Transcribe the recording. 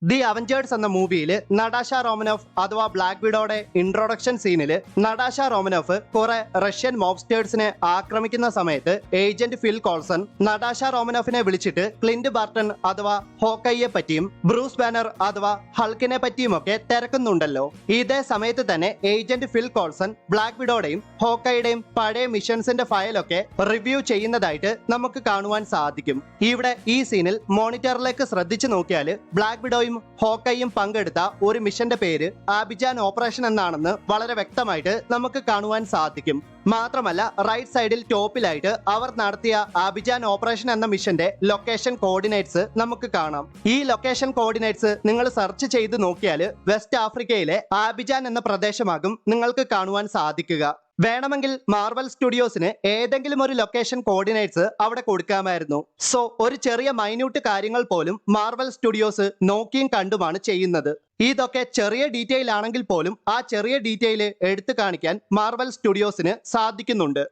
The Avengers എന്ന മൂവിയിൽ നടാഷ റോമനോഫ് അഥവാ ബ്ലാക്ക് വിഡോയുടെ ഇൻട്രൊഡക്ഷൻ സീനിൽ നടാഷ റോമനോഫ് കുറെ റഷ്യൻ മോബ്സ്റ്റേഴ്സിനെ ആക്രമിക്കുന്ന സമയത്ത് ഏജന്റ് ഫിൽ കോൾസൺ നടാഷ റോമനോഫിനെ വിളിച്ചിട്ട് ക്ലിന്റ് ബാർട്ടൺ അഥവാ ഹോക്കൈയെ പറ്റിയും ബ്രൂസ് ബാനർ അഥവാ ഹൾക്കിനെ പറ്റിയുമൊക്കെ തിരക്കുന്നുണ്ടല്ലോ. ഇതേ സമയത്ത് തന്നെ ഏജന്റ് ഫിൽ കോൾസൺ ബ്ലാക്ക് വിഡോയുടെയും ഹോക്കൈയുടെയും പഴയ മിഷൻസിന്റെ ഫയലൊക്കെ റിവ്യൂ ചെയ്യുന്നതായിട്ട് നമുക്ക് കാണുവാൻ സാധിക്കും. ഇവിടെ ഈ സീനിൽ മോണിറ്ററിലേക്ക് ശ്രദ്ധിച്ചു നോക്കിയാൽ ബ്ലാക്ക് വിഡോയും ഹോക്കൈയും പങ്കെടുത്ത ഒരു മിഷന്റെ പേര് ആബിജാൻ ഓപ്പറേഷൻ എന്നാണെന്ന് വളരെ വ്യക്തമായിട്ട് നമുക്ക് കാണുവാൻ സാധിക്കും. മാത്രമല്ല റൈറ്റ് സൈഡിൽ ടോപ്പിലായിട്ട് അവർ നടത്തിയ ആബിജാൻ ഓപ്പറേഷൻ എന്ന മിഷന്റെ ലൊക്കേഷൻ കോർഡിനേറ്റ്സ് നമുക്ക് കാണാം. ഈ ലൊക്കേഷൻ കോർഡിനേറ്റ്സ് നിങ്ങൾ സെർച്ച് ചെയ്ത് നോക്കിയാൽ വെസ്റ്റ് ആഫ്രിക്കയിലെ ആബിജാൻ എന്ന പ്രദേശമാകും നിങ്ങൾക്ക് കാണുവാൻ സാധിക്കുക. വേണമെങ്കിൽ മാർവൽ സ്റ്റുഡിയോസിന് ഏതെങ്കിലും ഒരു ലൊക്കേഷൻ കോർഡിനേറ്റ്സ് അവിടെ കൊടുക്കാമായിരുന്നു. സോ ഒരു ചെറിയ മൈന്യൂട്ട് കാര്യങ്ങൾ പോലും മാർവൽ സ്റ്റുഡിയോസ് നോക്കിയും കണ്ടുമാണ് ചെയ്യുന്നത്. ഇതൊക്കെ ചെറിയ ഡീറ്റെയിൽ ആണെങ്കിൽ പോലും ആ ചെറിയ ഡീറ്റെയിൽ എടുത്തു കാണിക്കാൻ മാർവൽ സ്റ്റുഡിയോസിന് സാധിക്കുന്നുണ്ട്.